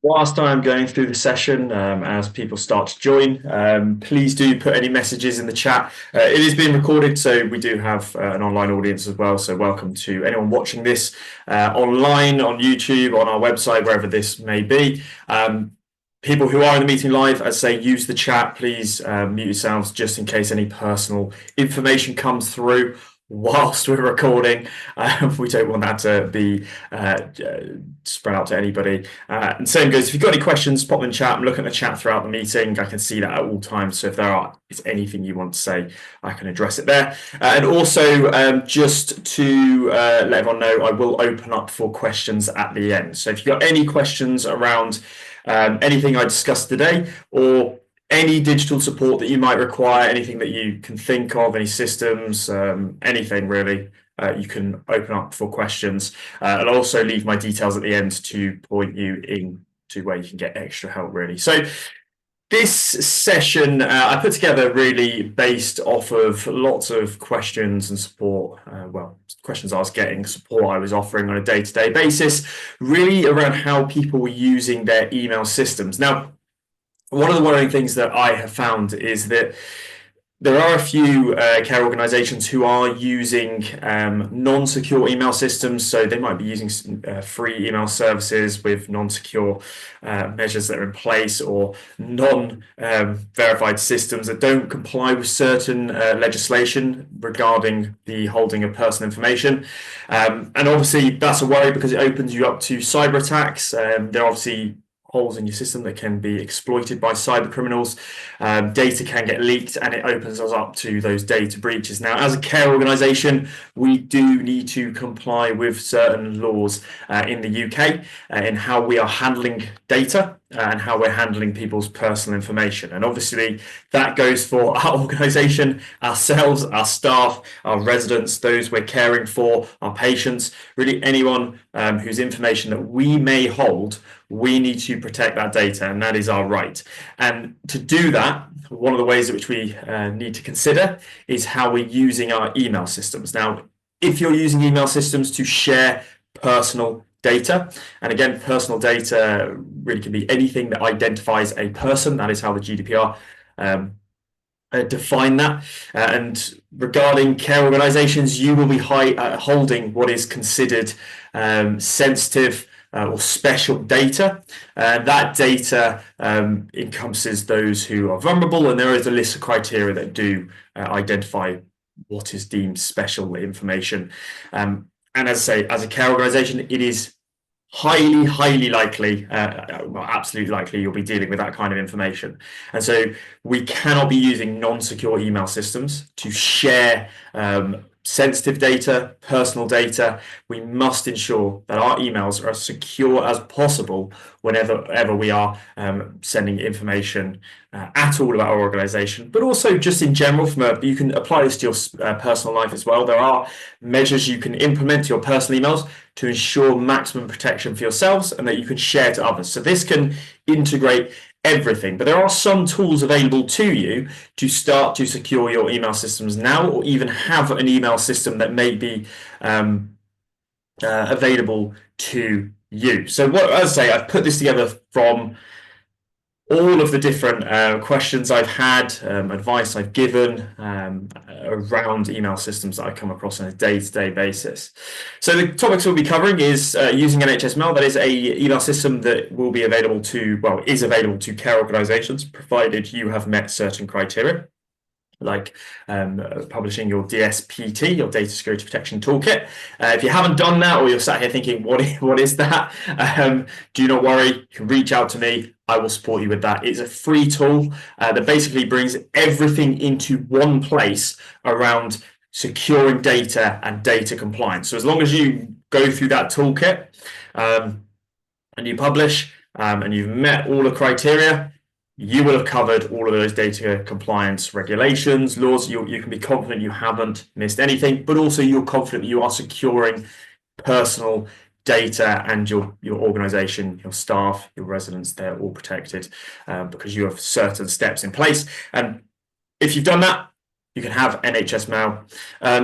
Whilst I'm going through the session, as people start to join, please do put any messages in the chat. It is being recorded, so we do have an online audience as well. So welcome to anyone watching this online, on YouTube, on our website, wherever this may be. People who are in the meeting live, as I say, use the chat. Please mute yourselves just in case any personal information comes through whilst we're recording. We don't want that to be spread out to anybody. And same goes, if you've got any questions, pop them in chat. I'm looking at the chat throughout the meeting. I can see that at all times. So if is anything you want to say, I can address it there. And also, just to let everyone know, I will open up for questions at the end. So if you've got any questions around anything I discussed today, or any digital support that you might require, anything that you can think of, any systems, anything really, you can open up for questions. I'll also leave my details at the end to point you in to where you can get extra help, really. So this session I put together really based off of lots of questions and support, questions I was getting, support I was offering on a day-to-day basis, really around how people were using their email systems. Now, one of the worrying things that I have found is that there are a few care organisations who are using non-secure email systems. So they might be using free email services with non-secure measures that are in place, or non-verified systems that don't comply with certain legislation regarding the holding of personal information. And obviously that's a worry because it opens you up to cyber attacks. There are obviously holes in your system that can be exploited by cyber criminals. Data can get leaked, and it opens us up to those data breaches. Now, as a care organisation, we do need to comply with certain laws in the UK in how we are handling data and how we're handling people's personal information. And obviously that goes for our organisation, ourselves, our staff, our residents, those we're caring for, our patients, really anyone whose information that we may hold. We need to protect that data, and that is our right. And to do that, one of the ways in which we need to consider is how we're using our email systems. Now, if you're using email systems to share personal data, and again, personal data really can be anything that identifies a person. That is how the GDPR define that. And regarding care organisations, you will be holding what is considered sensitive or special data. That data encompasses those who are vulnerable, and there is a list of criteria that do identify what is deemed special information. And as I say, as a care organisation, it is highly likely, absolutely likely, you'll be dealing with that kind of information. And so we cannot be using non-secure email systems to share sensitive data, personal data. We must ensure that our emails are as secure as possible whenever we are sending information at all about our organisation, but also just in general. You can apply this to your personal life as well. There are measures you can implement to your personal emails to ensure maximum protection for yourselves and that you can share to others. So this can integrate everything, but there are some tools available to you to start to secure your email systems now, or even have an email system that may be available to you. So as I say, I've put this together from all of the different questions I've had, advice I've given around email systems that I come across on a day-to-day basis. So the topics we'll be covering is using NHSMail. That is a email system that will be available to, is available to care organisations, provided you have met certain criteria, like publishing your DSPT, your Data Security Protection Toolkit. If you haven't done that, or you're sat here thinking, what is that? Do not worry, you can reach out to me. I will support you with that. It's a free tool that basically brings everything into one place around securing data and data compliance. So as long as you go through that toolkit and you publish and you've met all the criteria, you will have covered all of those data compliance regulations, laws. You can be confident you haven't missed anything, but also you're confident that you are securing personal data, and your organisation, your staff, your residents, they're all protected because you have certain steps in place. And if you've done that, You can have NHSMail.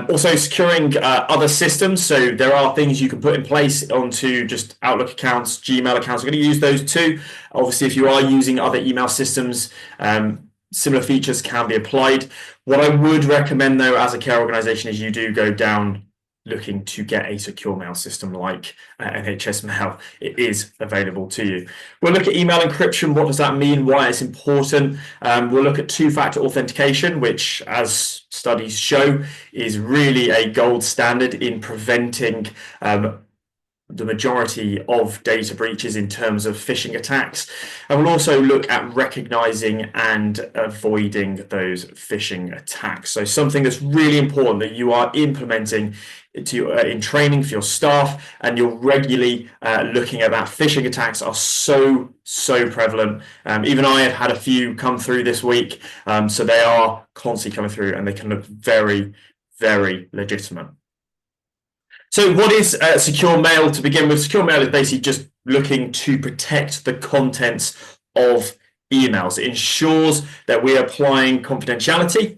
Also securing other systems. So there are things you can put in place onto just Outlook accounts, Gmail accounts. We're going to use those too. Obviously, if you are using other email systems, similar features can be applied. What I would recommend though, as a care organization, is you do go down looking to get a secure mail system like NHSMail. It is available to you. We'll look at email encryption. What does that mean? Why it's important? We'll look at two-factor authentication, which, as studies show, is really a gold standard in preventing the majority of data breaches in terms of phishing attacks. And we'll also look at recognizing and avoiding those phishing attacks. So something that's really important that you are implementing in training for your staff, and you're regularly looking at that. Phishing attacks are so prevalent. Even I have had a few come through this week. So they are constantly coming through, and they can look very, very legitimate. So what is secure mail to begin with? Secure mail is basically just looking to protect the contents of emails. It ensures that we're applying confidentiality,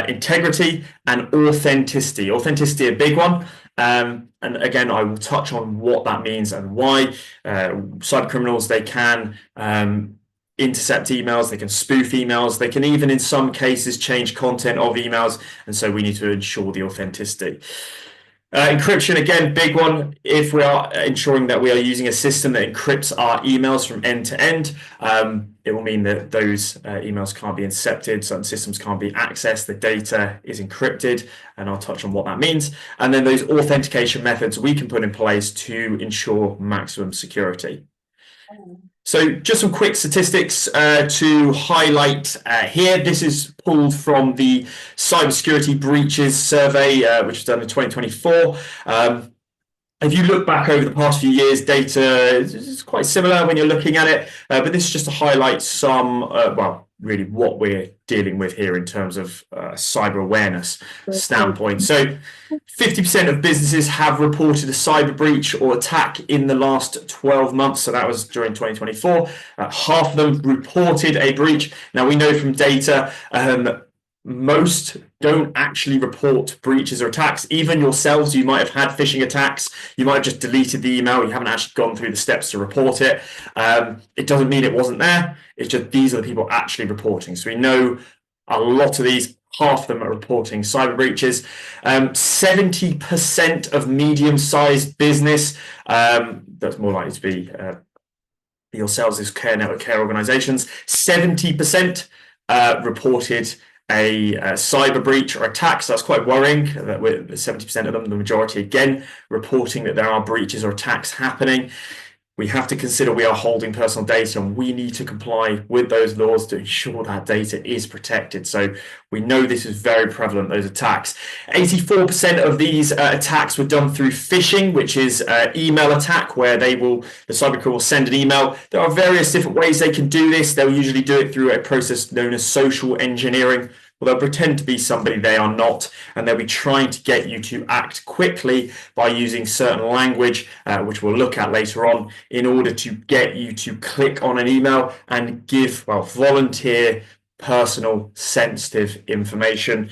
integrity, and authenticity. Authenticity, a big one. And again, I will touch on what that means and why. Cyber criminals, they can intercept emails, they can spoof emails, they can even in some cases change content of emails, and so we need to ensure the authenticity. Encryption, again, big one. If we are ensuring that we are using a system that encrypts our emails from end to end, it will mean that those emails can't be intercepted, certain systems can't be accessed, the data is encrypted, and I'll touch on what that means. And then those authentication methods we can put in place to ensure maximum security. So just some quick statistics to highlight here. This is pulled from the Cybersecurity Breaches Survey, which was done in 2024. If you look back over the past few years, data is quite similar when you're looking at it, but this is just to highlight some, well, really what we're dealing with here in terms of cyber awareness standpoint. So 50% of businesses have reported a cyber breach or attack in the last 12 months. So that was during 2024. Half of them reported a breach. Now we know from data, most don't actually report breaches or attacks. Even yourselves, you might have had phishing attacks. You might have just deleted the email. You haven't actually gone through the steps to report it. It doesn't mean it wasn't there. It's just these are the people actually reporting. So we know a lot of these, half of them are reporting cyber breaches. 70% of medium-sized business, that's more likely to be yourselves as care network care organizations, 70% reported a cyber breach or attack. So that's quite worrying that with 70% of them, the majority again, reporting that there are breaches or attacks happening. We have to consider we are holding personal data, and we need to comply with those laws to ensure that data is protected. So we know this is very prevalent, those attacks. 84% of these attacks were done through phishing, which is email attack, where the cybercriminal will send an email. There are various different ways they can do this. They'll usually do it through a process known as social engineering. Well, they'll pretend to be somebody they are not, and they'll be trying to get you to act quickly by using certain language, which we'll look at later on, in order to get you to click on an email and give, well, volunteer, personal, sensitive information.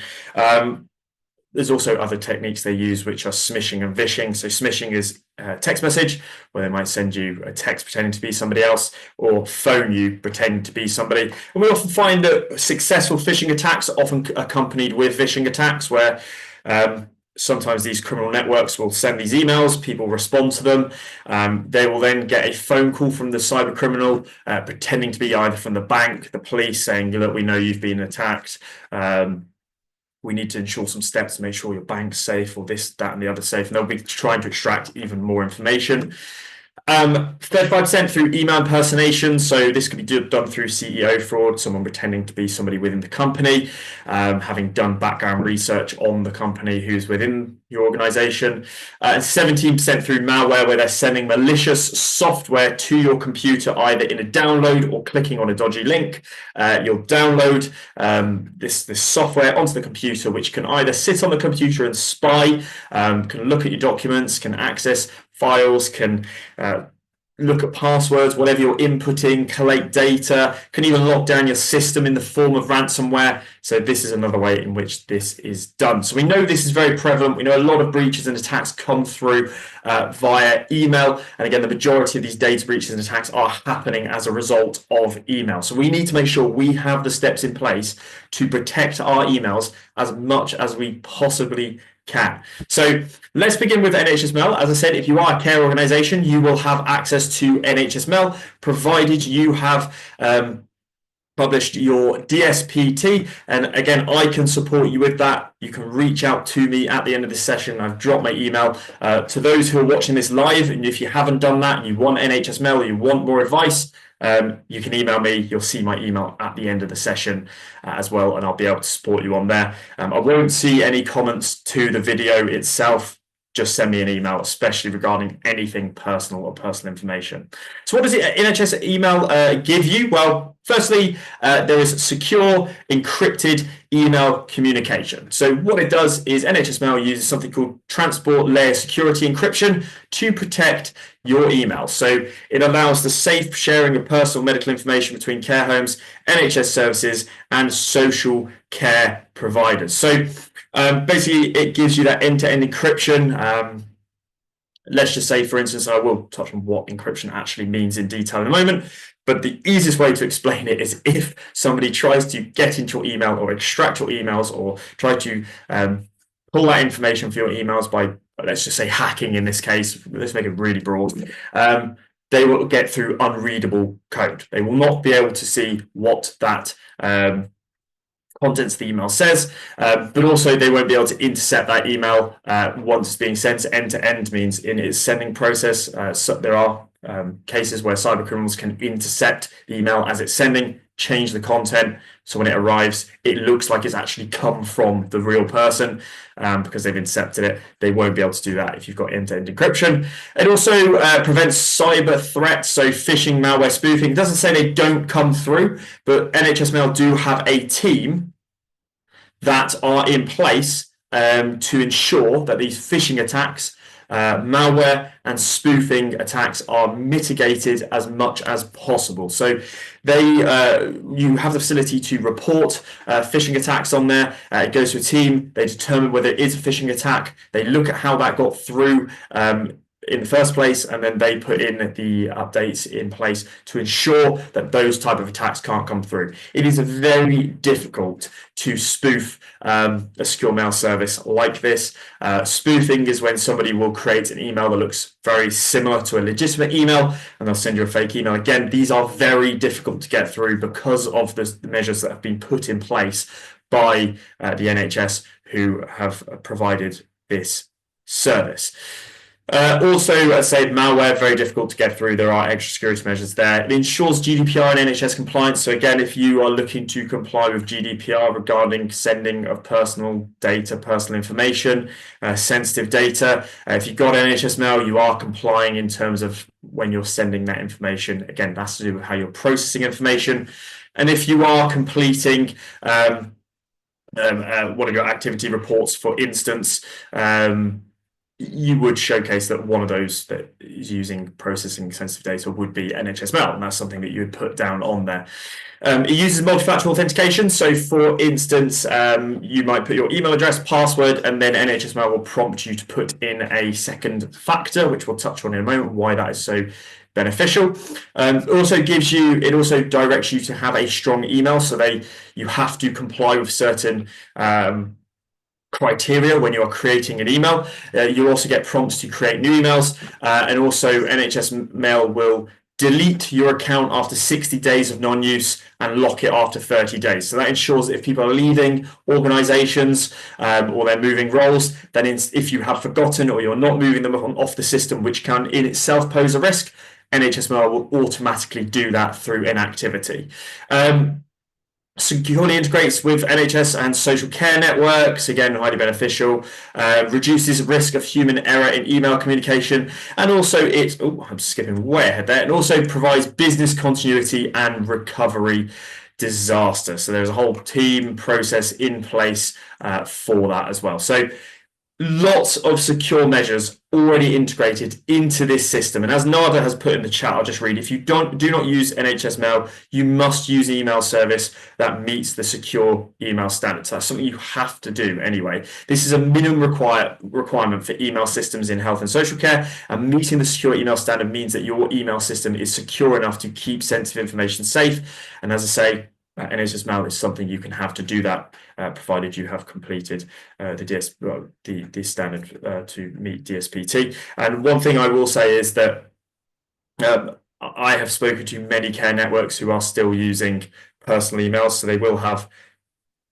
There's also other techniques they use, which are smishing and vishing. So smishing is a text message, where they might send you a text pretending to be somebody else, or phone you pretending to be somebody. And we often find that successful phishing attacks are often accompanied with vishing attacks, where sometimes these criminal networks will send these emails, people respond to them. They will then get a phone call from the cyber criminal, pretending to be either from the bank, the police, saying, look, we know you've been attacked. We need to ensure some steps to make sure your bank's safe, or this, that, and the other safe. And they'll be trying to extract even more information. 35% through email impersonation. So this could be done through CEO fraud, someone pretending to be somebody within the company, having done background research on the company who's within your organization. 17% through malware, where they're sending malicious software to your computer, either in a download or clicking on a dodgy link. You'll download this software onto the computer, which can either sit on the computer and spy, can look at your documents, can access files, can look at passwords, whatever you're inputting, collect data, can even lock down your system in the form of ransomware. So this is another way in which this is done. So we know this is very prevalent. We know a lot of breaches and attacks come through via email. And again, the majority of these data breaches and attacks are happening as a result of email. So we need to make sure we have the steps in place to protect our emails as much as we possibly can. So let's begin with NHSMail. As I said, if you are a care organisation, you will have access to NHSMail, provided you have published your DSPT. And again, I can support you with that. You can reach out to me at the end of this session. I've dropped my email to those who are watching this live. And if you haven't done that and you want NHSMail or you want more advice, you can email me. You'll see my email at the end of the session as well, and I'll be able to support you on there. I won't see any comments to the video itself. Just send me an email, especially regarding anything personal or personal information. So what does NHS email give you? Well, firstly, there is secure, encrypted email communication. So what it does is NHS Mail uses something called transport layer security encryption to protect your email. So it allows the safe sharing of personal medical information between care homes, NHS services, and social care providers. So basically, it gives you that end-to-end encryption. Let's just say, for instance, I will touch on what encryption actually means in detail in a moment, but the easiest way to explain it is if somebody tries to get into your email or extract your emails or try to pull that information for your emails by, let's just say, hacking in this case, let's make it really broad, they will get through unreadable code. They will not be able to see what that contents of the email says, but also they won't be able to intercept that email once it's being sent. End-to-end means in its sending process. So there are cases where cyber criminals can intercept the email as it's sending, change the content, so when it arrives, it looks like it's actually come from the real person because they've intercepted it. They won't be able to do that if you've got end-to-end encryption. It also prevents cyber threats, so phishing, malware, spoofing. It doesn't say they don't come through, but NHS Mail do have a team that are in place to ensure that these phishing attacks, malware and spoofing attacks are mitigated as much as possible. So you have the facility to report phishing attacks on there. It goes to a team. They determine whether it is a phishing attack. They look at how that got through in the first place, and then they put in the updates in place to ensure that those type of attacks can't come through. It is very difficult to spoof a secure mail service like this. Spoofing is when somebody will create an email that looks very similar to a legitimate email and they'll send you a fake email. Again, these are very difficult to get through because of the measures that have been put in place by the NHS who have provided this service. Also, as I say, malware, very difficult to get through. There are extra security measures there. It ensures GDPR and NHS compliance. So again, if you are looking to comply with GDPR regarding sending of personal data, personal information, sensitive data, if you've got NHS Mail, you are complying in terms of when you're sending that information. Again, that's to do with how you're processing information. And if you are completing one of your activity reports, for instance, you would showcase that one of those that is using processing sensitive data would be NHS Mail, and that's something that you would put down on there. It uses multi-factor authentication. So for instance, you might put your email address, password, and then NHS Mail will prompt you to put in a second factor, which we'll touch on in a moment, why that is so beneficial. It also directs you to have a strong email. So you have to comply with certain criteria when you are creating an email. You also get prompts to create new emails, and also NHS Mail will delete your account after 60 days of non-use and lock it after 30 days. So that ensures that if people are leaving organizations or they're moving roles, then if you have forgotten or you're not moving them off the system, which can in itself pose a risk, NHS Mail will automatically do that through inactivity. Securely integrates with NHS and social care networks, again, highly beneficial, reduces risk of human error in email communication, and also I'm skipping way ahead there, and also provides business continuity and recovery disaster. So there's a whole team process in place for that as well. So lots of secure measures already integrated into this system. And as Nada has put in the chat, I'll just read, if you do not use NHSMail, you must use an email service that meets the secure email standards. That's something you have to do anyway. This is a minimum requirement for email systems in health and social care, and meeting the secure email standard means that your email system is secure enough to keep sensitive information safe. And as I say, NHSMail is something you can have to do that, provided you have completed the standard to meet DSPT. And one thing I will say is that I have spoken to many care networks who are still using personal emails, so they will have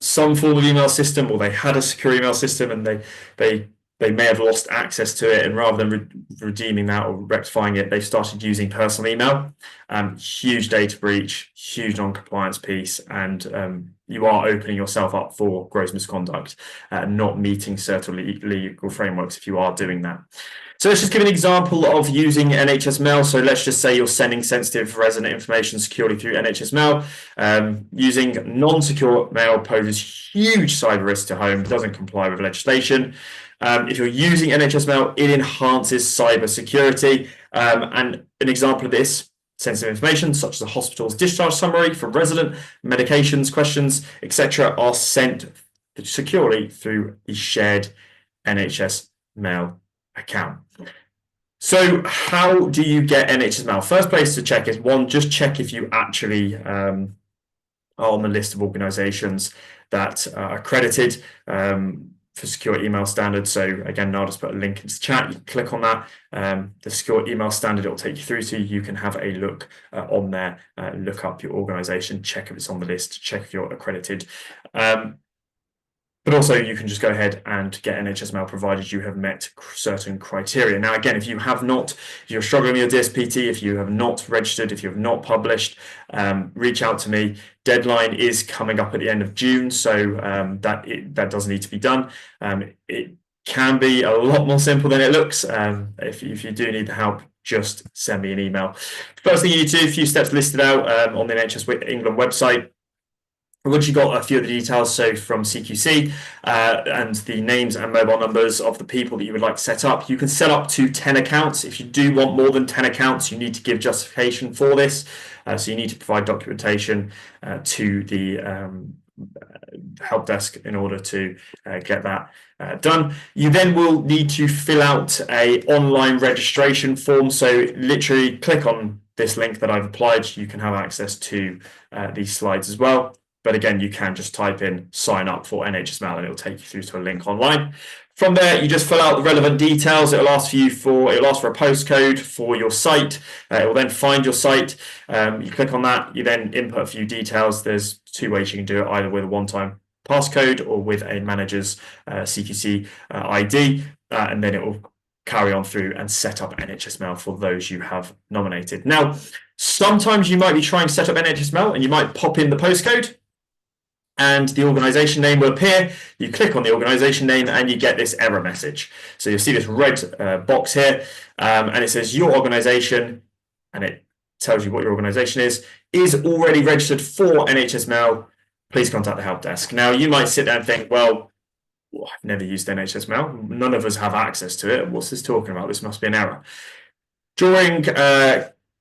some form of email system, or they had a secure email system and they may have lost access to it, and rather than redeeming that or rectifying it, they've started using personal email. Huge data breach, huge non-compliance piece, and you are opening yourself up for gross misconduct, not meeting certain legal frameworks if you are doing that. So let's just give an example of using NHSMail. So let's just say you're sending sensitive resident information securely through NHSMail. Using non-secure mail poses huge cyber risk to home, doesn't comply with legislation. If you're using NHSMail, it enhances cyber security. And an example of this, sensitive information such as a hospital's discharge summary for resident, medications, questions, etc., are sent securely through the shared NHSMail account. So how do you get NHSMail? First place to check is, one, just check if you actually are on the list of organizations that are accredited for secure email standards. So again, I'll just put a link into the chat. You can click on that. The secure email standard, it will take you through to. You can have a look on there, look up your organization, check if it's on the list, check if you're accredited. But also you can just go ahead and get NHSMail provided you have met certain criteria. Now, again, if you're struggling with your DSPT, if you have not registered, if you have not published, reach out to me. Deadline is coming up at the end of June, so that does need to be done. It can be a lot more simple than it looks. If you do need the help, just send me an email. First thing you need to do, a few steps listed out on the NHS England website. Once you've got a few of the details, so from CQC and the names and mobile numbers of the people that you would like to set up, you can set up to 10 accounts. If you do want more than 10 accounts, you need to give justification for this. So you need to provide documentation to the help desk in order to get that done. You then will need to fill out an online registration form. So literally click on this link that I've applied. You can have access to these slides as well. But again, you can just type in sign up for NHSMail and it'll take you through to a link online. From there, you just fill out the relevant details. It'll ask for a postcode for your site. It will then find your site. You click on that. You then input a few details. There's two ways you can do it, either with a one-time passcode or with a manager's CQC ID, and then it will carry on through and set up NHSMail for those you have nominated. Now, sometimes you might be trying to set up NHSMail and you might pop in the postcode, and the organization name will appear. You click on the organization name and you get this error message. So you'll see this red box here, and it says your organization, and it tells you what your organization is already registered for NHSMail. Please contact the help desk. Now, you might sit there and think, well, I've never used NHSMail. None of us have access to it. What's this talking about? This must be an error.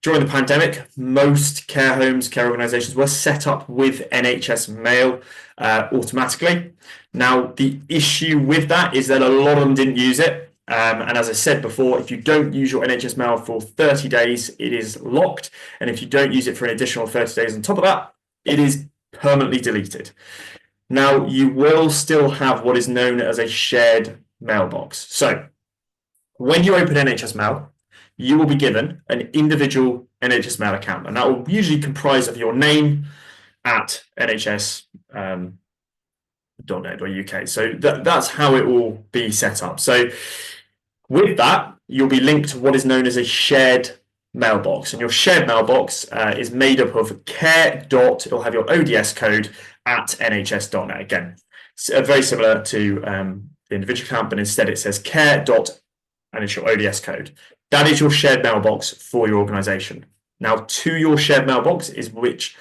During the pandemic, most care homes, care organisations were set up with NHSMail automatically. Now, the issue with that is that a lot of them didn't use it. And as I said before, if you don't use your NHSMail for 30 days, it is locked. And if you don't use it for an additional 30 days on top of that, it is permanently deleted. Now, you will still have what is known as a shared mailbox. So when you open NHSMail, you will be given an individual NHSMail account, and that will usually comprise of your name at nhs.net.uk. So that's how it will be set up. So with that, you'll be linked to what is known as a shared mailbox, and your shared mailbox is made up of it'll have your ODS code at nhs.net. Again, it's very similar to the individual account, but instead it says and it's your ODS code. That is your shared mailbox for your organization. Now, to your shared mailbox is what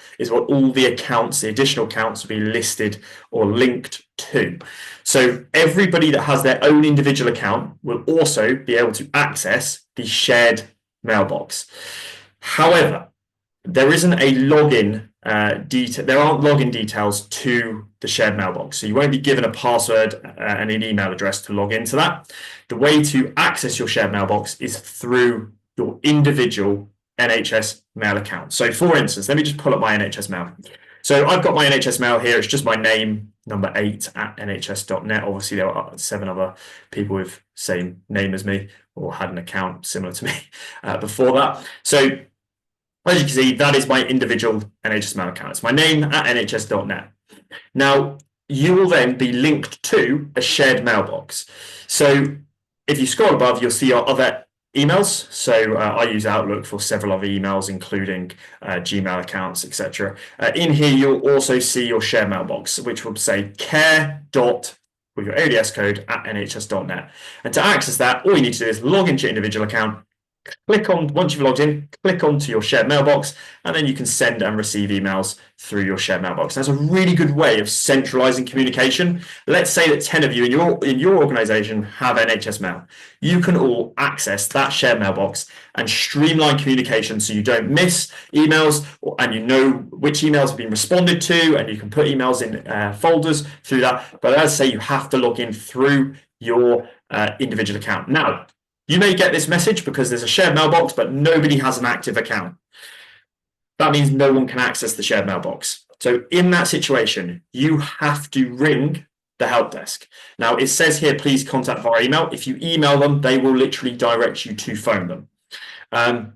all the accounts, the additional accounts, will be listed or linked to. So everybody that has their own individual account will also be able to access the shared mailbox. However, there isn't a login detail. There aren't login details to the shared mailbox, so you won't be given a password and an email address to log into that. The way to access your shared mailbox is through your individual NHSMail account. So, for instance, let me just pull up my NHSMail. So I've got my NHSMail here. It's just my name, number 8 at nhs.net. Obviously, there are 7 other people with same name as me or had an account similar to me before that. So as you can see, that is my individual NHSMail account. It's my name at nhs.net. Now, you will then be linked to a shared mailbox. So if you scroll above, you'll see our other emails. So I use Outlook for several other emails, including Gmail accounts, etc. In here, you'll also see your shared mailbox, which will say care. With your ODS code at nhs.net. And to access that, all you need to do is log into your individual account, click on, once you've logged in, click onto your shared mailbox, and then you can send and receive emails through your shared mailbox. That's a really good way of centralizing communication. Let's say that 10 of you in your organization have NHSMail. You can all access that shared mailbox and streamline communication so you don't miss emails, and you know which emails have been responded to, and you can put emails in folders through that. But as I say, you have to log in through your individual account. Now, you may get this message because there's a shared mailbox, but nobody has an active account. That means no one can access the shared mailbox. So in that situation, you have to ring the help desk. Now, it says here, please contact via email. If you email them, they will literally direct you to phone them.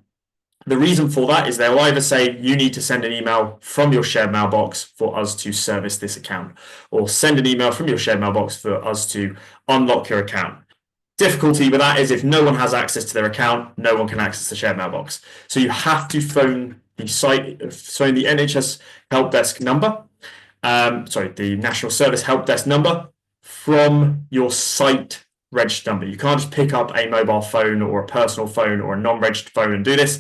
The reason for that is they'll either say you need to send an email from your shared mailbox for us to service this account, or send an email from your shared mailbox for us to unlock your account. Difficulty with that is if no one has access to their account, no one can access the shared mailbox. So you have to phone the NHS help desk number, the National Service help desk number from your site registered number. You can't just pick up a mobile phone or a personal phone or a non-registered phone and do this.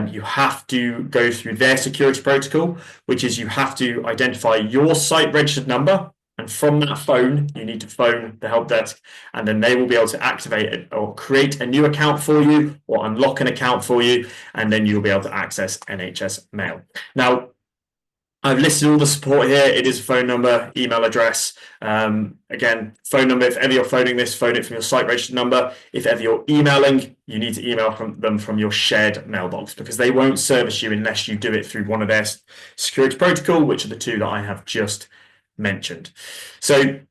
You have to go through their security protocol, which is you have to identify your site registered number. And from that phone, you need to phone the help desk, and then they will be able to activate it or create a new account for you or unlock an account for you, and then you'll be able to access NHSMail. Now, I've listed all the support here. It is a phone number, email address. Again, phone number, if ever you're phoning this, phone it from your site registered number. If ever you're emailing, you need to email them from your shared mailbox, because they won't service you unless you do it through one of their security protocol, which are the 2 that I have just mentioned. So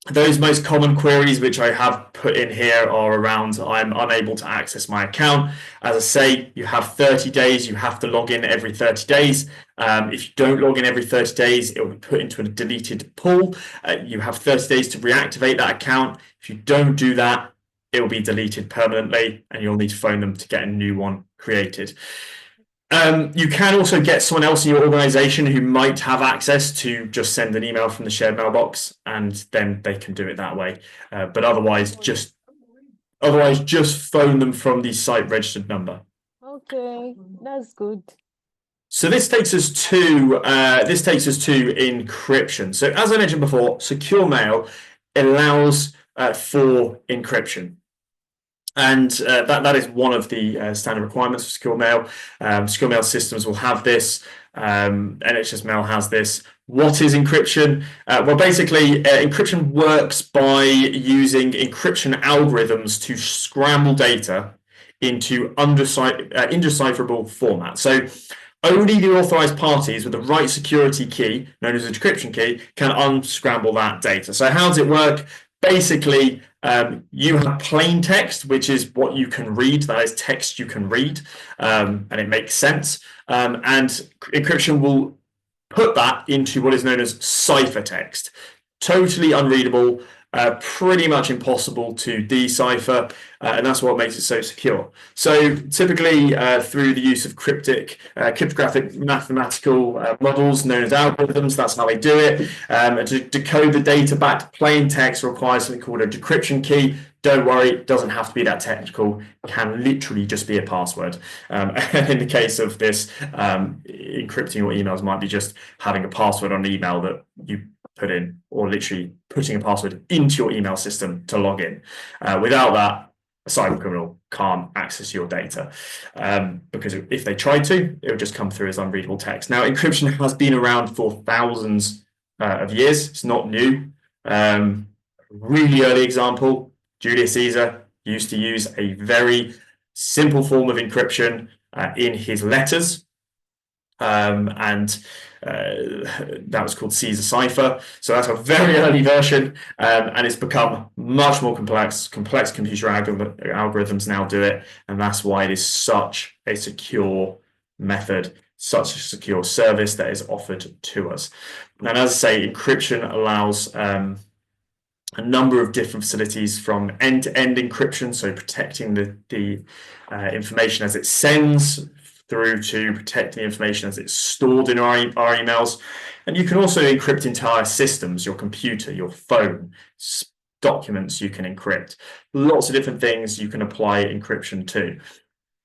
those most common queries which I have put in here are around I'm unable to access my account. As I say, you have 30 days. You have to log in every 30 days. If you don't log in every 30 days, it will be put into a deleted pool. You have 30 days to reactivate that account. If you don't do that, it will be deleted permanently, and you'll need to phone them to get a new one created. You can also get someone else in your organization who might have access to just send an email from the shared mailbox, and then they can do it that way. But otherwise just phone them from the site registered number. Okay, that's good. So this takes us to encryption. So as I mentioned before, secure mail allows for encryption. And that is one of the standard requirements for secure mail. Secure mail systems will have this. NHSMail has this. What is encryption? Well, basically, encryption works by using encryption algorithms to scramble data into indecipherable format. So only the authorized parties with the right security key, known as a decryption key, can unscramble that data. So how does it work? Basically, you have plain text, which is what you can read. That is text you can read, and it makes sense. And encryption will put that into what is known as ciphertext. Totally unreadable, pretty much impossible to decipher, and that's what makes it so secure. So typically through the use of cryptographic mathematical models known as algorithms, that's how they do it. To decode the data back to plain text requires something called a decryption key. Don't worry, it doesn't have to be that technical. It can literally just be a password. And in the case of this, encrypting your emails might be just having a password on an email that you put in, or literally putting a password into your email system to log in. Without that, a cybercriminal can't access your data, because if they try to, it would just come through as unreadable text. Now, encryption has been around for thousands of years. It's not new. Really early example, Julius Caesar used to use a very simple form of encryption in his letters. That was called Caesar cipher. So that's a very early version, and it's become much more complex. Complex computer algorithms now do it, and that's why it is such a secure method, such a secure service that is offered to us. And as I say, encryption allows a number of different facilities, from end-to-end encryption, so protecting the information as it sends, through to protect the information as it's stored in our emails. And you can also encrypt entire systems, your computer, your phone, documents you can encrypt. Lots of different things you can apply encryption to.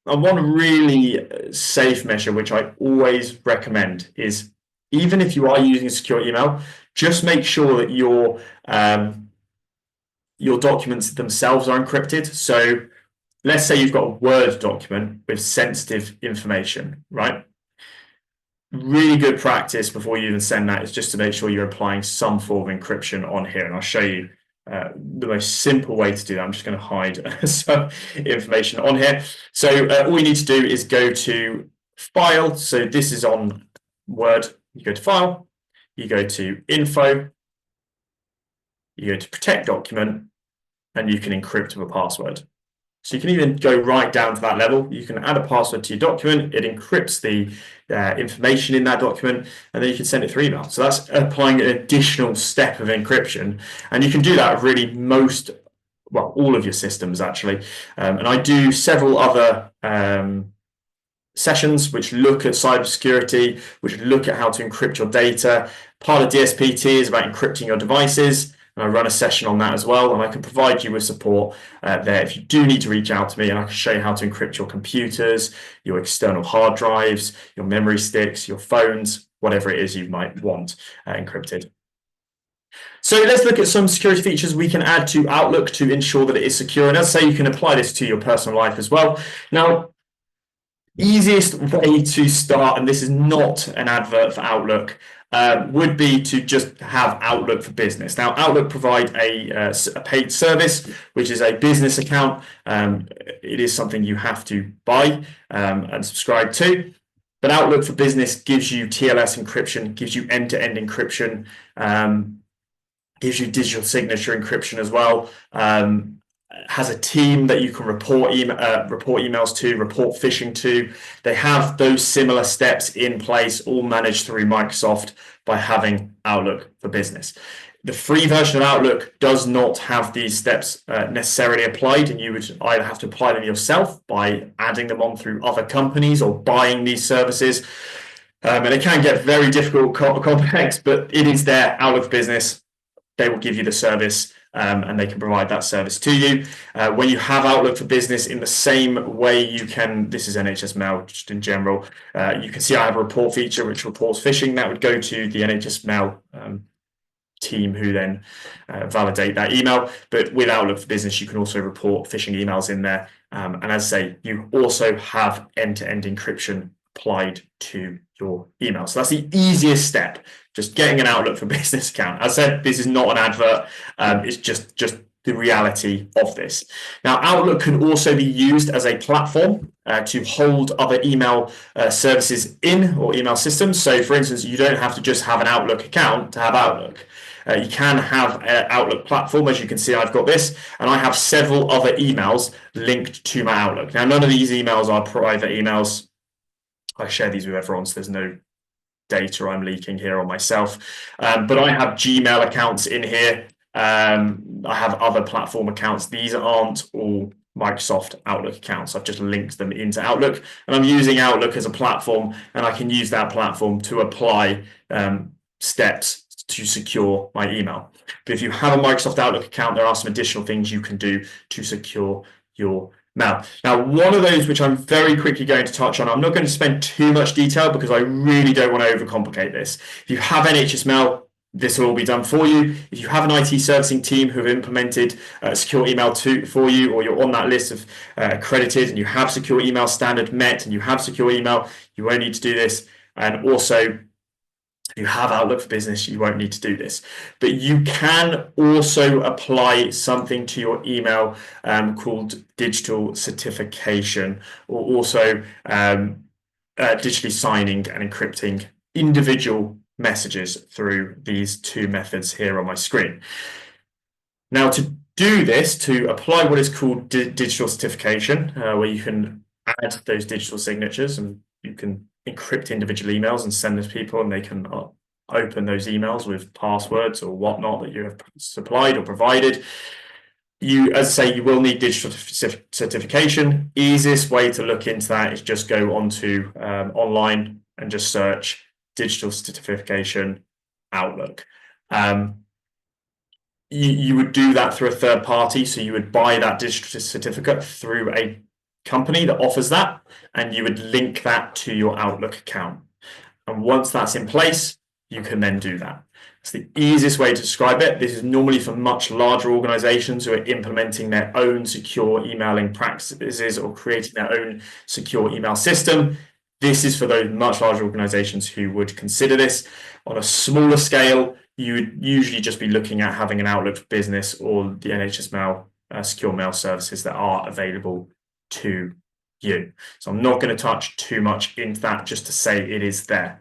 And one really safe measure, which I always recommend, is even if you are using a secure email, just make sure that your documents themselves are encrypted. So let's say you've got a Word document with sensitive information, right? Really good practice before you even send that is just to make sure you're applying some form of encryption on here. And I'll show you the most simple way to do that. I'm just going to hide some information on here. So all you need to do is go to File. So this is on Word. You go to File, you go to Info, you go to Protect Document, and you can encrypt with a password. So you can even go right down to that level. You can add a password to your document. It encrypts the information in that document, and then you can send it through email. So that's applying an additional step of encryption. And you can do that really all of your systems, actually. And I do several other sessions which look at cybersecurity, which look at how to encrypt your data. Part of DSPT is about encrypting your devices. And I run a session on that as well, and I can provide you with support there if you do need to reach out to me, and I can show you how to encrypt your computers, your external hard drives, your memory sticks, your phones, whatever it is you might want encrypted. So let's look at some security features we can add to Outlook to ensure that it is secure. And as I say, you can apply this to your personal life as well. Now, easiest way to start, and this is not an advert for Outlook, would be to just have Outlook for Business. Now, Outlook provide a paid service, which is a business account. It is something you have to buy and subscribe to. But Outlook for Business gives you TLS encryption, gives you end-to-end encryption, gives you digital signature encryption as well. Has a team that you can report emails to, report phishing to. They have those similar steps in place, all managed through Microsoft by having Outlook for Business. The free version of Outlook does not have these steps necessarily applied, and you would either have to apply them yourself by adding them on through other companies or buying these services. And it can get very difficult, complex, but it is there, Outlook for Business. They will give you the service, and they can provide that service to you. When you have Outlook for Business, in the same way you can, this is NHSMail just in general, you can see I have a report feature which reports phishing. That would go to the NHSMail team, who then validate that email. But with Outlook for Business, you can also report phishing emails in there. And as I say, you also have end-to-end encryption applied to your email. So that's the easiest step, just getting an Outlook for Business account. As I said, this is not an advert. It's just the reality of this. Now, Outlook can also be used as a platform to hold other email services in, or email systems. So for instance, you don't have to just have an Outlook account to have Outlook. You can have an Outlook platform. As you can see, I've got this, and I have several other emails linked to my Outlook. Now, none of these emails are private emails. I share these with everyone, so there's no data I'm leaking here on myself. But I have Gmail accounts in here. I have other platform accounts. These aren't all Microsoft Outlook accounts. I've just linked them into Outlook, and I'm using Outlook as a platform, and I can use that platform to apply steps to secure my email. But if you have a Microsoft Outlook account, there are some additional things you can do to secure your mail. Now, one of those which I'm very quickly going to touch on, I'm not going to spend too much detail because I really don't want to overcomplicate this. If you have NHSMail, this will all be done for you. If you have an IT servicing team who have implemented secure email for you, or you're on that list of accredited and you have secure email standard met and you have secure email, you won't need to do this. And also, if you have Outlook for Business, you won't need to do this. But you can also apply something to your email called digital certification, or also digitally signing and encrypting individual messages through these two methods here on my screen. Now, to do this, to apply what is called digital certification, where you can add those digital signatures and you can encrypt individual emails and send those to people, and they can open those emails with passwords or whatnot that you have supplied or provided. As I say, you will need digital certification. Easiest way to look into that is just go onto online and just search digital certification Outlook. You would do that through a third party, so you would buy that digital certificate through a company that offers that, and you would link that to your Outlook account. And once that's in place, you can then do that. It's the easiest way to describe it. This is normally for much larger organizations who are implementing their own secure emailing practices or creating their own secure email system. This is for those much larger organizations who would consider this. On a smaller scale, you would usually just be looking at having an Outlook for Business or the NHSMail secure mail services that are available to you. So I'm not going to touch too much into that, just to say it is there.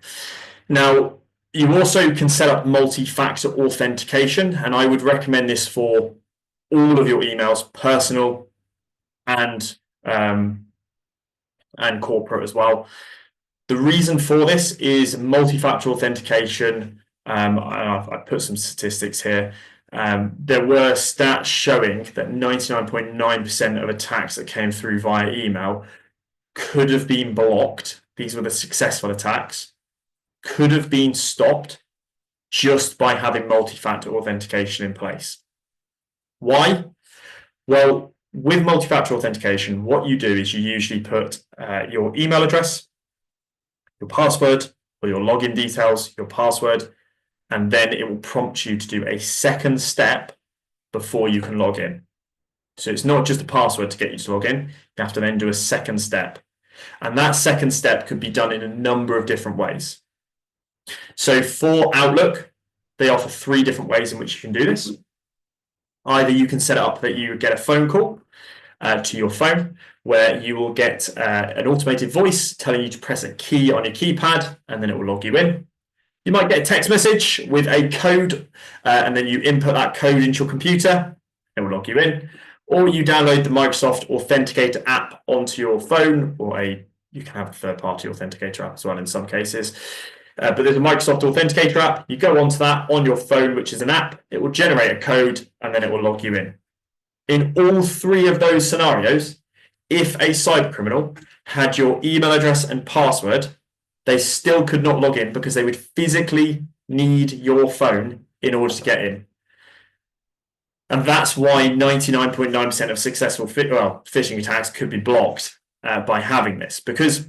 Now, you also can set up multi-factor authentication, and I would recommend this for all of your emails, personal and corporate as well. The reason for this is multi-factor authentication. I've put some statistics here. There were stats showing that 99.9% of attacks that came through via email could have been blocked. These were the successful attacks, could have been stopped just by having multi-factor authentication in place. Why? Well, with multi-factor authentication, what you do is you usually put your email address, your password, or your login details, your password, and then it will prompt you to do a second step before you can log in. So it's not just a password to get you to log in, you have to then do a second step. And that second step could be done in a number of different ways. So for Outlook, they offer 3 different ways in which you can do this. Either you can set it up that you get a phone call to your phone, where you will get an automated voice telling you to press a key on your keypad, and then it will log you in. You might get a text message with a code, and then you input that code into your computer, it will log you in. Or you download the Microsoft Authenticator app onto your phone, or you can have a third-party authenticator app as well in some cases. But there's a Microsoft Authenticator app. You go onto that on your phone, which is an app. It will generate a code, and then it will log you in. In all 3 of those scenarios, if a cybercriminal had your email address and password, they still could not log in because they would physically need your phone in order to get in. And that's why 99.9% of successful phishing attacks could be blocked by having this. Because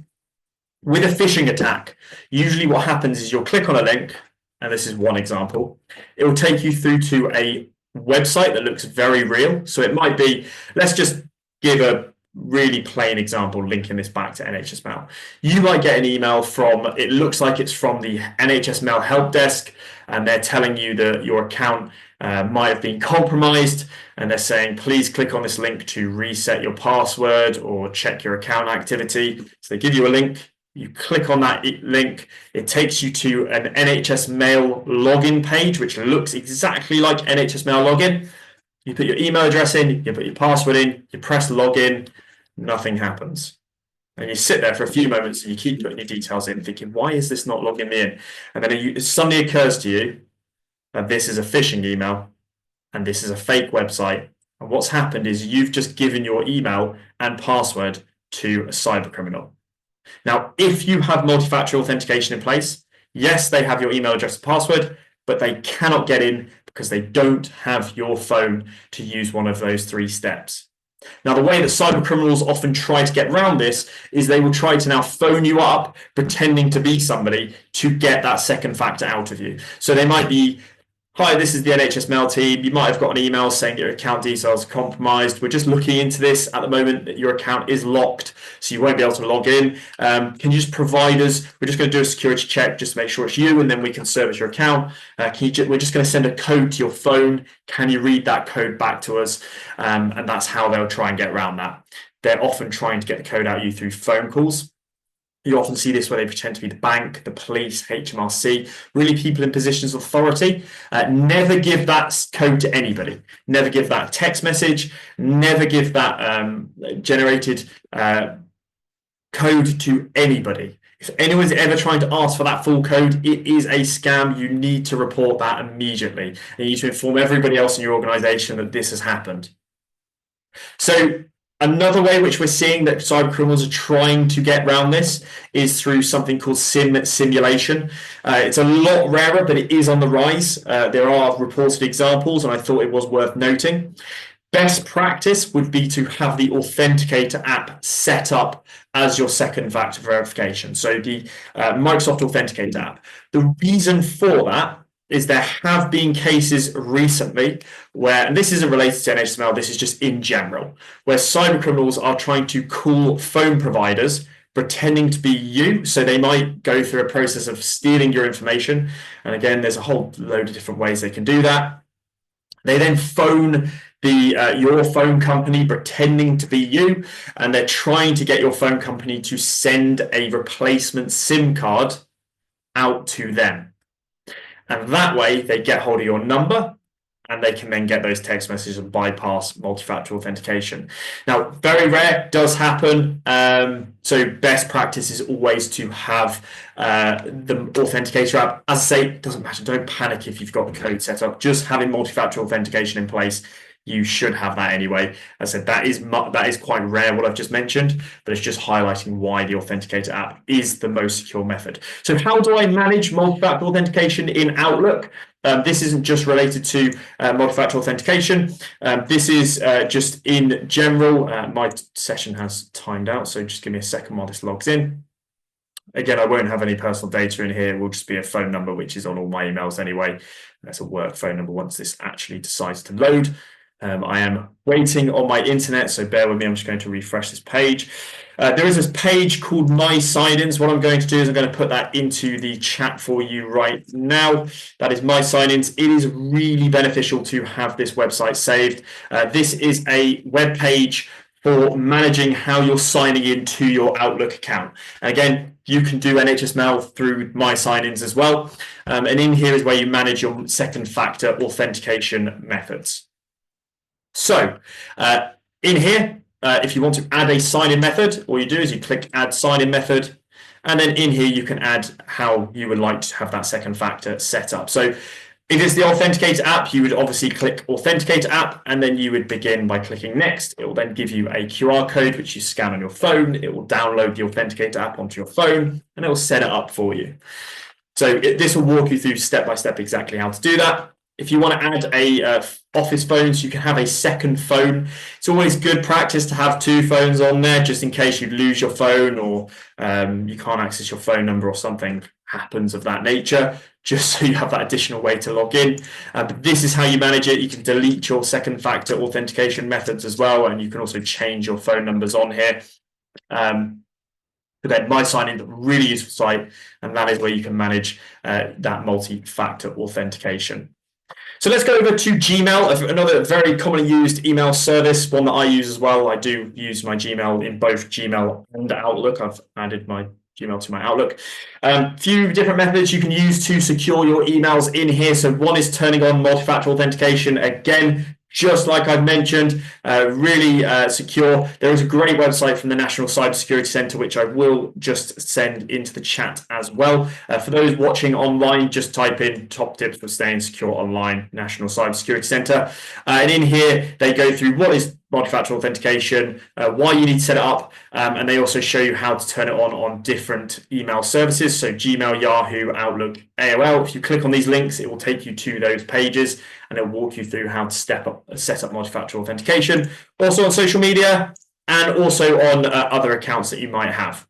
with a phishing attack, usually what happens is you'll click on a link, and this is one example. It will take you through to a website that looks very real. So it might be, let's just give a really plain example, linking this back to NHSMail. You might get an email from, it looks like it's from the NHSMail help desk, and they're telling you that your account might have been compromised, and they're saying, please click on this link to reset your password or check your account activity. So they give you a link. You click on that link, it takes you to an NHSMail login page, which looks exactly like NHSMail login. You put your email address in, you put your password in, you press login, nothing happens. And you sit there for a few moments and you keep putting your details in, thinking, why is this not logging me in? And then it suddenly occurs to you that this is a phishing email and this is a fake website. And what's happened is you've just given your email and password to a cyber criminal. Now, if you have multi-factor authentication in place, yes, they have your email address and password, but they cannot get in because they don't have your phone to use one of those 3 steps. Now, the way that cyber criminals often try to get around this is they will try to now phone you up pretending to be somebody to get that second factor out of you. So they might be, hi, this is the NHSMail team. You might have got an email saying your account details are compromised. We're just looking into this at the moment that your account is locked, so you won't be able to log in. Can you just provide us, we're just going to do a security check just to make sure it's you, and then we can service your account. We're just going to send a code to your phone. Can you read that code back to us? And that's how they'll try and get around that. They're often trying to get the code out of you through phone calls. You often see this where they pretend to be the bank, the police, HMRC, really people in positions of authority. Never give that code to anybody. Never give that text message. Never give that generated code to anybody. If anyone's ever trying to ask for that full code, it is a scam. You need to report that immediately. And you need to inform everybody else in your organization that this has happened. So another way which we're seeing that cyber criminals are trying to get around this is through something called SIM simulation. It's a lot rarer, but it is on the rise. There are reported examples, and I thought it was worth noting. Best practice would be to have the Authenticator app set up as your second factor verification. So the Microsoft Authenticator app. The reason for that is there have been cases recently where, and this isn't related to NHSMail, this is just in general, where cyber criminals are trying to call phone providers pretending to be you. So they might go through a process of stealing your information. And again, there's a whole load of different ways they can do that. They then phone your phone company pretending to be you, and they're trying to get your phone company to send a replacement SIM card out to them. And that way they get hold of your number and they can then get those text messages and bypass multi-factor authentication. Now, very rare, does happen. So best practice is always to have the Authenticator app. As I say, it doesn't matter. Don't panic if you've got the code set up. Just having multi-factor authentication in place, you should have that anyway. As I said, that is quite rare, what I've just mentioned, but it's just highlighting why the Authenticator app is the most secure method. So how do I manage multi-factor authentication in Outlook? This isn't just related to multi-factor authentication. This is just in general. My session has timed out, so just give me a second while this logs in. Again, I won't have any personal data in here. It will just be a phone number, which is on all my emails anyway. That's a work phone number once this actually decides to load. I am waiting on my internet, so bear with me. I'm just going to refresh this page. There is this page called My Sign-ins. What I'm going to do is I'm going to put that into the chat for you right now. That is My Sign-ins. It is really beneficial to have this website saved. This is a web page for managing how you're signing into your Outlook account. And again, you can do NHSMail through My Sign-ins as well. And in here is where you manage your second factor authentication methods. So in here, if you want to add a sign-in method, all you do is you click Add Sign-in Method, and then in here you can add how you would like to have that second factor set up. So if it's the Authenticator app, you would obviously click Authenticator app, and then you would begin by clicking Next. It will then give you a QR code, which you scan on your phone. It will download the Authenticator app onto your phone, and it will set it up for you. So this will walk you through step by step exactly how to do that. If you want to add a office phone, so you can have a second phone. It's always good practice to have 2 phones on there, just in case you lose your phone or you can't access your phone number or something happens of that nature, just so you have that additional way to log in. But this is how you manage it. You can delete your second factor authentication methods as well, and you can also change your phone numbers on here. But then My Sign-in, really useful site, and that is where you can manage that multi-factor authentication. So let's go over to Gmail, another very commonly used email service, one that I use as well. I do use my Gmail in both Gmail and Outlook. I've added my Gmail to my Outlook. Few different methods you can use to secure your emails in here. So one is turning on multi-factor authentication. Again, just like I've mentioned, really secure. There is a great website from the National Cybersecurity Centre, which I will just send into the chat as well. For those watching online, just type in top tips for staying secure online, National Cybersecurity Centre. And in here, they go through what is multi-factor authentication, why you need to set it up, and they also show you how to turn it on different email services, so Gmail, Yahoo, Outlook, AOL. If you click on these links, it will take you to those pages and it'll walk you through how to set up multi-factor authentication, also on social media and also on other accounts that you might have.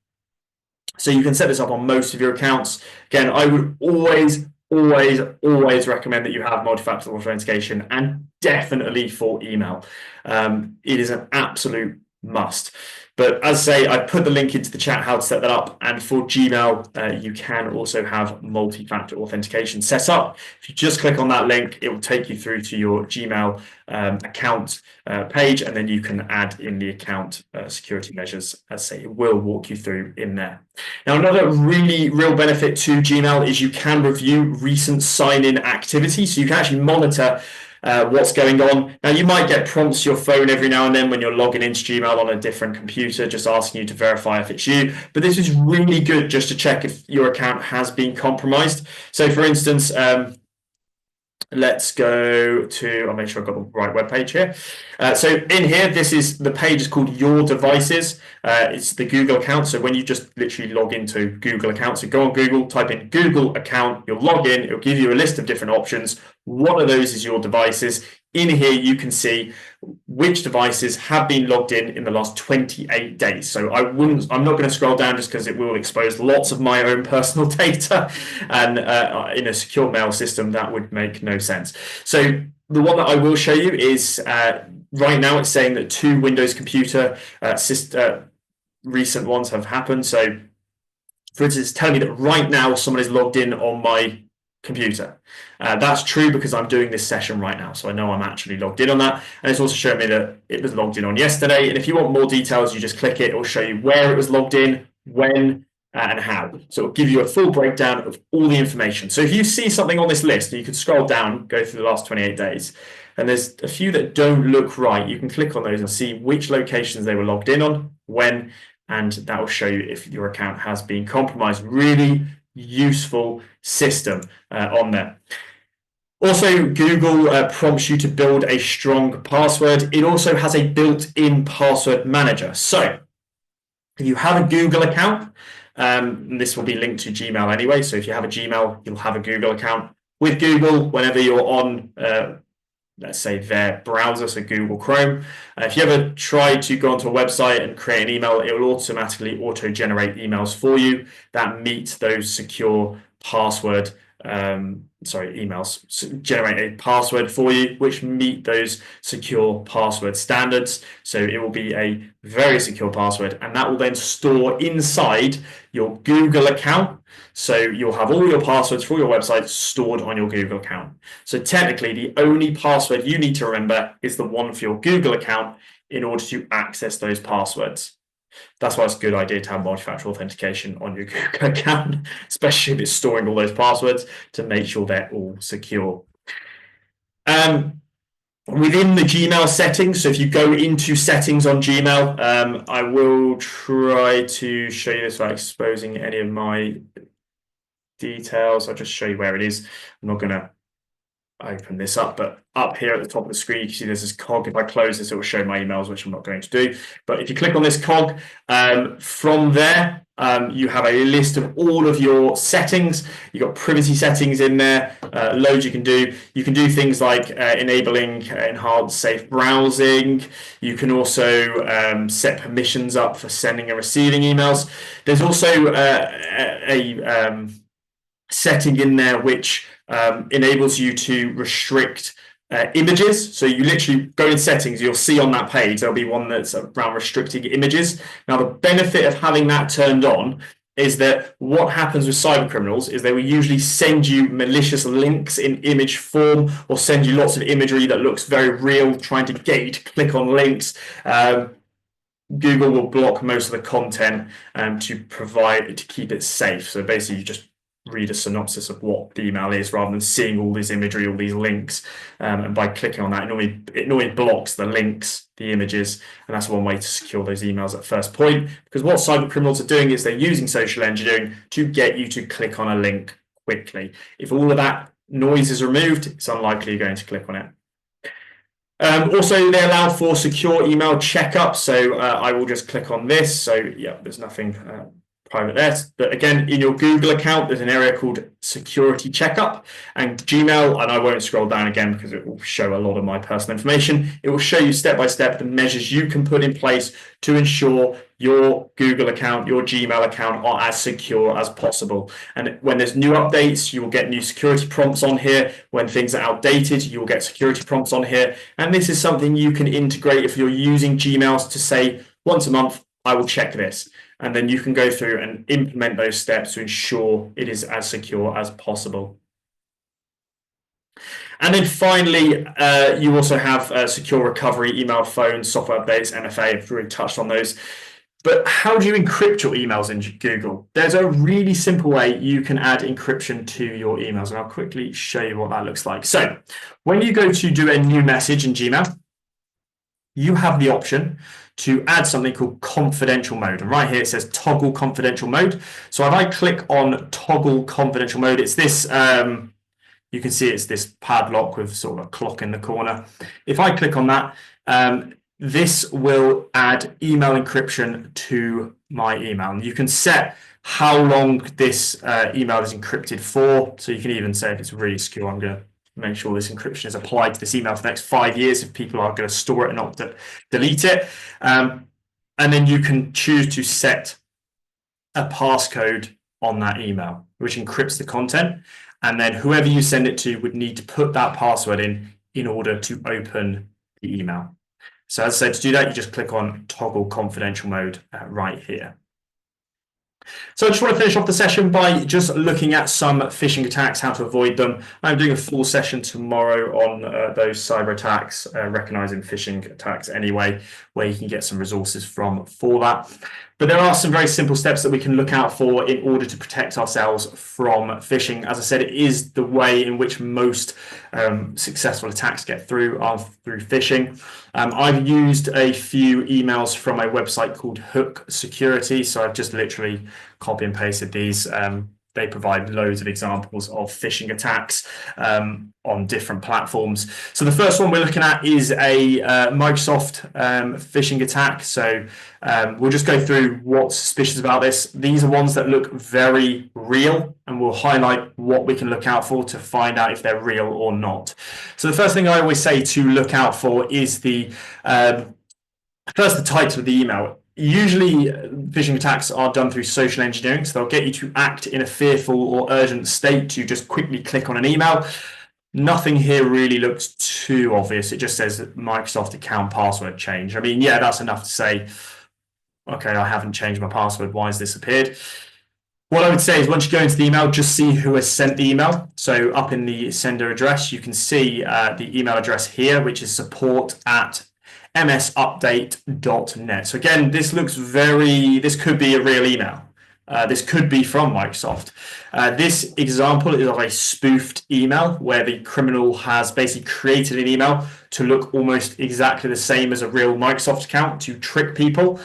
So you can set this up on most of your accounts. Again, I would always recommend that you have multi-factor authentication, and definitely for email. It is an absolute must. But as I say, I put the link into the chat how to set that up, and for Gmail, you can also have multi-factor authentication set up. If you just click on that link, it will take you through to your Gmail account page, and then you can add in the account security measures. As I say, it will walk you through in there. Now, another real benefit to Gmail is you can review recent sign-in activity, so you can actually monitor what's going on. Now, you might get prompts to your phone every now and then when you're logging into Gmail on a different computer, just asking you to verify if it's you. But this is really good just to check if your account has been compromised. So, for instance, let's go to, I'll make sure I've got the right web page here. So in here, the page is called Your Devices. It's the Google account. So when you just literally log into Google account, so go on Google, type in Google account, you'll log in, it'll give you a list of different options. One of those is your devices. In here, you can see which devices have been logged in the last 28 days. So I'm not going to scroll down just because it will expose lots of my own personal data. And in a secure mail system, that would make no sense. So the one that I will show you is right now it's saying that 2 Windows computer recent ones have happened. So for instance, it's telling me that right now someone is logged in on my computer. That's true because I'm doing this session right now, so I know I'm actually logged in on that. And it's also showing me that it was logged in on yesterday. And if you want more details, you just click it. It will show you where it was logged in, when, and how. So it'll give you a full breakdown of all the information. So if you see something on this list, you can scroll down, go through the last 28 days, and there's a few that don't look right. You can click on those and see which locations they were logged in on, when, and that will show you if your account has been compromised. Really useful system on there. Also, Google prompts you to build a strong password. It also has a built-in password manager. So if you have a Google account, this will be linked to Gmail anyway. So if you have a Gmail, you'll have a Google account. With Google, whenever you're on let's say their browser, so Google Chrome. If you ever try to go onto a website and create an email, it will automatically auto-generate emails for you that meet those secure password, emails, generate a password for you, which meet those secure password standards. So it will be a very secure password, and that will then store inside your Google account. So you'll have all your passwords for your website stored on your Google account. So technically, the only password you need to remember is the one for your Google account in order to access those passwords. That's why it's a good idea to have multi-factor authentication on your Google account, especially if it's storing all those passwords, to make sure they're all secure. Within the Gmail settings, so if you go into settings on Gmail, I will try to show you this without exposing any of my details. I'll just show you where it is. I'm not going to open this up, but up here at the top of the screen, you can see there's this cog. If I close this, it will show my emails, which I'm not going to do. But if you click on this cog, from there, you have a list of all of your settings. You've got privacy settings in there, loads you can do. You can do things like enabling enhanced safe browsing. You can also set permissions up for sending and receiving emails. There's also a setting in there which enables you to restrict images. So you literally go in settings, you'll see on that page, there'll be one that's around restricting images. Now, the benefit of having that turned on is that what happens with cyber criminals is they will usually send you malicious links in image form, or send you lots of imagery that looks very real, trying to get you to click on links. Google will block most of the content to keep it safe. So basically, you just read a synopsis of what the email is rather than seeing all this imagery, all these links. And by clicking on that, it normally blocks the links, the images, and that's one way to secure those emails at first point. Because what cyber criminals are doing is they're using social engineering to get you to click on a link quickly. If all of that noise is removed, it's unlikely you're going to click on it. Also, they allow for secure email checkup. So I will just click on this. So yeah, there's nothing private there. But again, in your Google account, there's an area called security checkup, and Gmail, and I won't scroll down again because it will show a lot of my personal information. It will show you step by step the measures you can put in place to ensure your Google account, your Gmail account are as secure as possible. And when there's new updates, you will get new security prompts on here. When things are outdated, you will get security prompts on here. And this is something you can integrate if you're using Gmails to say, once a month, I will check this. And then you can go through and implement those steps to ensure it is as secure as possible. And then finally, you also have secure recovery, email, phone, software updates, MFA. I've already touched on those. But how do you encrypt your emails in Google? There's a really simple way you can add encryption to your emails, and I'll quickly show you what that looks like. So when you go to do a new message in Gmail, you have the option to add something called confidential mode. And right here it says toggle confidential mode. So if I click on toggle confidential mode, it's this, you can see it's this padlock with sort of a clock in the corner. If I click on that, this will add email encryption to my email. And you can set how long this email is encrypted for. So you can even say if it's really secure, I'm going to make sure this encryption is applied to this email for the next 5 years if people are going to store it and not delete it. And then you can choose to set a passcode on that email, which encrypts the content. And then whoever you send it to would need to put that password in order to open the email. So as I said, to do that, you just click on toggle confidential mode right here. So I just want to finish off the session by just looking at some phishing attacks, how to avoid them. I'm doing a full session tomorrow on those cyber attacks, recognizing phishing attacks anyway, where you can get some resources from for that. But there are some very simple steps that we can look out for in order to protect ourselves from phishing. As I said, it is the way in which most successful attacks get through are through phishing. I've used a few emails from a website called Hook Security. So I've just literally copy and pasted these. They provide loads of examples of phishing attacks on different platforms. So the first one we're looking at is a Microsoft phishing attack. So we'll just go through what's suspicious about this. These are ones that look very real, and we'll highlight what we can look out for to find out if they're real or not. So the first thing I always say to look out for is the title of the email. Usually phishing attacks are done through social engineering, so they'll get you to act in a fearful or urgent state to just quickly click on an email. Nothing here really looks too obvious. It just says Microsoft account password change. I mean, yeah, that's enough to say, okay, I haven't changed my password. Why has this appeared? What I would say is once you go into the email, just see who has sent the email. So up in the sender address, you can see the email address here, which is support@msupdate.net. So again, this could be a real email. This could be from Microsoft. This example is of a spoofed email where the criminal has basically created an email to look almost exactly the same as a real Microsoft account to trick people.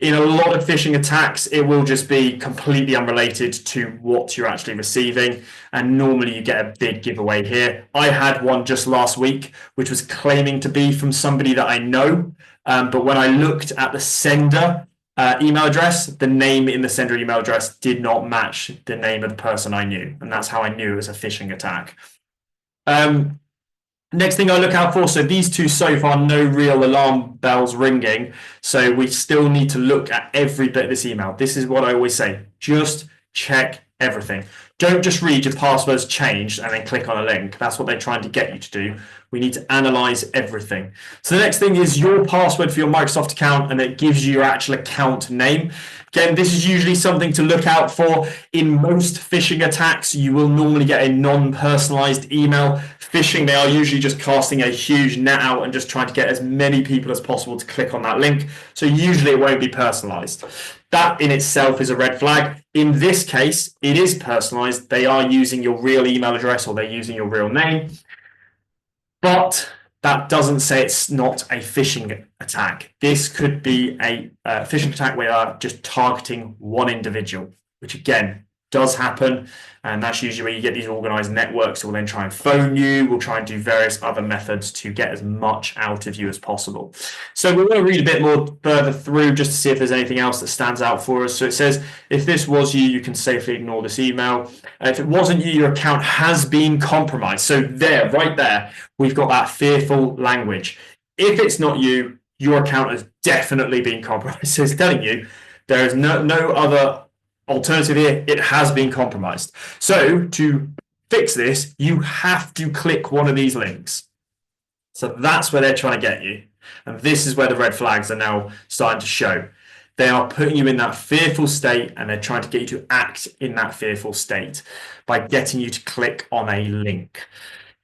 In a lot of phishing attacks, it will just be completely unrelated to what you're actually receiving. And normally you get a big giveaway here. I had one just last week, which was claiming to be from somebody that I know. But when I looked at the sender email address, the name in the sender email address did not match the name of the person I knew. And that's how I knew it was a phishing attack. Next thing I look out for, so these two so far, no real alarm bells ringing. So we still need to look at every bit of this email. This is what I always say, just check everything. Don't just read your password's changed and then click on a link. That's what they're trying to get you to do. We need to analyze everything. So the next thing is your password for your Microsoft account, and it gives you your actual account name. Again, this is usually something to look out for. In most phishing attacks, you will normally get a non-personalized email. Phishing, they are usually just casting a huge net out and just trying to get as many people as possible to click on that link. So usually it won't be personalized. That in itself is a red flag. In this case, it is personalized. They are using your real email address or they're using your real name. But that doesn't say it's not a phishing attack. This could be a phishing attack where they are just targeting one individual, which again, does happen. And that's usually where you get these organized networks who will then try and phone you, will try and do various other methods to get as much out of you as possible. So we're going to read a bit more further through just to see if there's anything else that stands out for us. So it says, if this was you, you can safely ignore this email. If it wasn't you, your account has been compromised. So there, right there, we've got that fearful language. If it's not you, your account has definitely been compromised. So it's telling you there is no other alternative here. It has been compromised. So to fix this, you have to click one of these links. So that's where they're trying to get you. And this is where the red flags are now starting to show. They are putting you in that fearful state, and they're trying to get you to act in that fearful state by getting you to click on a link.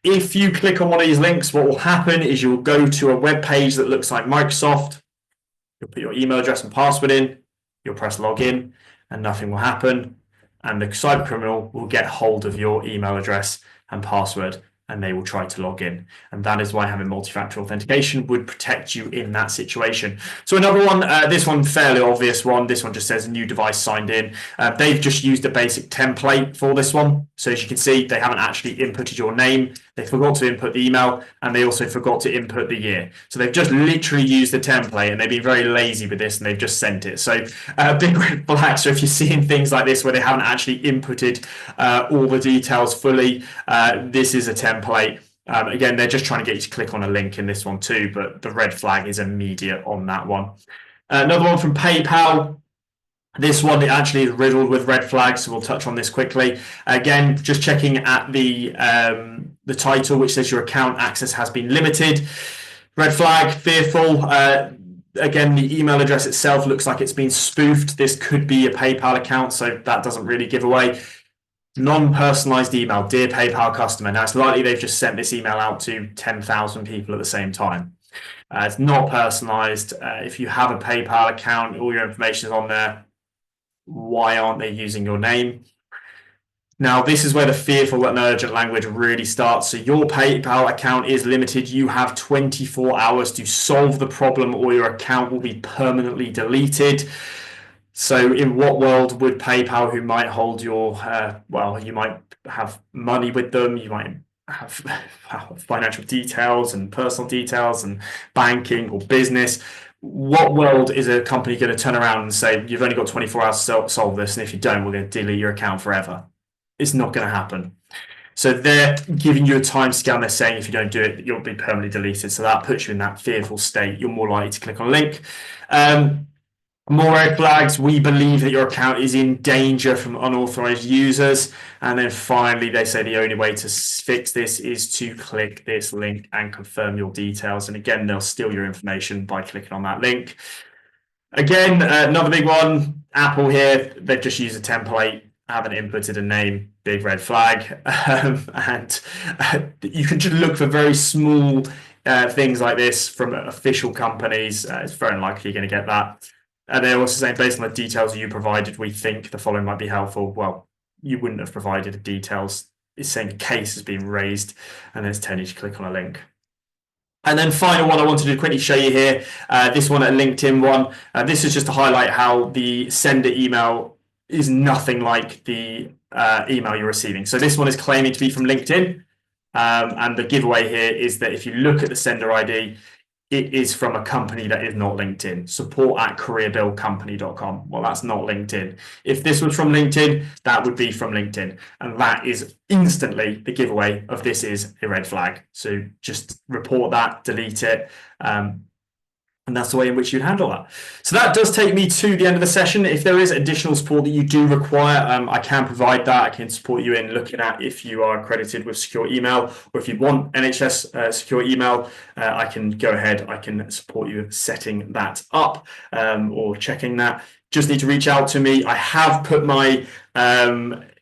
If you click on one of these links, what will happen is you'll go to a web page that looks like Microsoft. You'll put your email address and password in. You'll press login, and nothing will happen. And the cyber criminal will get hold of your email address and password, and they will try to log in. And that is why having multi-factor authentication would protect you in that situation. So another one, this one fairly obvious one. This one just says new device signed in. They've just used a basic template for this one. So as you can see, they haven't actually inputted your name. They forgot to input the email, and they also forgot to input the year. So they've just literally used the template, and they've been very lazy with this, and they've just sent it. So big red flag. So if you're seeing things like this where they haven't actually inputted all the details fully, this is a template. Again, they're just trying to get you to click on a link in this one too, but the red flag is immediate on that one. Another one from PayPal. This one, it actually is riddled with red flags, so we'll touch on this quickly. Again, just checking at the title, which says your account access has been limited. Red flag, fearful. Again, the email address itself looks like it's been spoofed. This could be a PayPal account, so that doesn't really give away. Non-personalized email, dear PayPal customer. Now, it's likely they've just sent this email out to 10,000 people at the same time. It's not personalized. If you have a PayPal account, all your information is on there. Why aren't they using your name? Now, this is where the fearful and urgent language really starts. So your PayPal account is limited. You have 24 hours to solve the problem, or your account will be permanently deleted. So in what world would PayPal, who might hold your, well, you might have money with them, you might have financial details and personal details and banking or business. What world is a company going to turn around and say, you've only got 24 hours to solve this, and if you don't, we're going to delete your account forever? It's not going to happen. So they're giving you a time scale, and they're saying if you don't do it, you'll be permanently deleted. So that puts you in that fearful state. You're more likely to click on a link. More red flags. We believe that your account is in danger from unauthorized users. And then finally, they say the only way to fix this is to click this link and confirm your details. And again, they'll steal your information by clicking on that link. Again, another big one, Apple here, they've just used a template, haven't inputted a name, big red flag. And you can just look for very small things like this from official companies. It's very unlikely you're going to get that. And they're also saying, based on the details you provided, we think the following might be helpful. Well, you wouldn't have provided the details. It's saying a case has been raised, and then it's telling you to click on a link. And then final one I wanted to quickly show you here, this one, a LinkedIn one. This is just to highlight how the sender email is nothing like the email you're receiving. So this one is claiming to be from LinkedIn. And the giveaway here is that if you look at the sender ID, it is from a company that is not LinkedIn. support@careerbuildcompany.com. Well, that's not LinkedIn. If this was from LinkedIn, that would be from LinkedIn. And that is instantly the giveaway of this is a red flag. So just report that, delete it. And that's the way in which you'd handle that. So that does take me to the end of the session. If there is additional support that you do require, I can provide that. I can support you in looking at if you are accredited with secure email, or if you want NHS secure email, I can go ahead. I can support you with setting that up or checking that. Just need to reach out to me. I have put my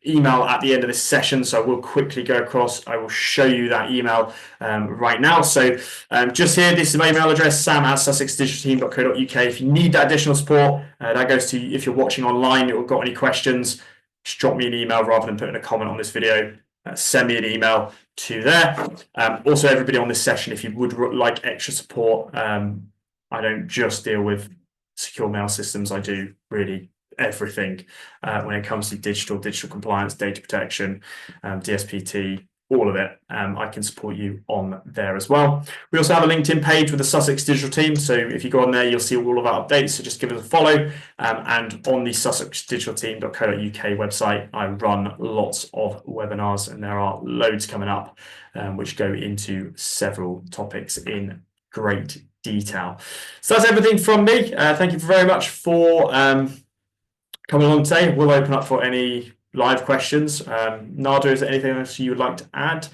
email at the end of this session, so I will quickly go across. I will show you that email right now. So just here, this is my email address, sam@sussexdigitalteam.co.uk. If you need that additional support, that goes to, if you're watching online or got any questions, just drop me an email rather than putting a comment on this video. Send me an email to there. Also, everybody on this session, if you would like extra support, I don't just deal with secure mail systems. I do really everything when it comes to digital compliance, data protection, DSPT, all of it. I can support you on there as well. We also have a LinkedIn page with the Sussex Digital team. So if you go on there, you'll see all of our updates. So just give us a follow. And on the sussexdigitalteam.co.uk website, I run lots of webinars, and there are loads coming up, which go into several topics in great detail. So that's everything from me. Thank you very much for coming along today. We'll open up for any live questions. Nada, is there anything else you would like to add?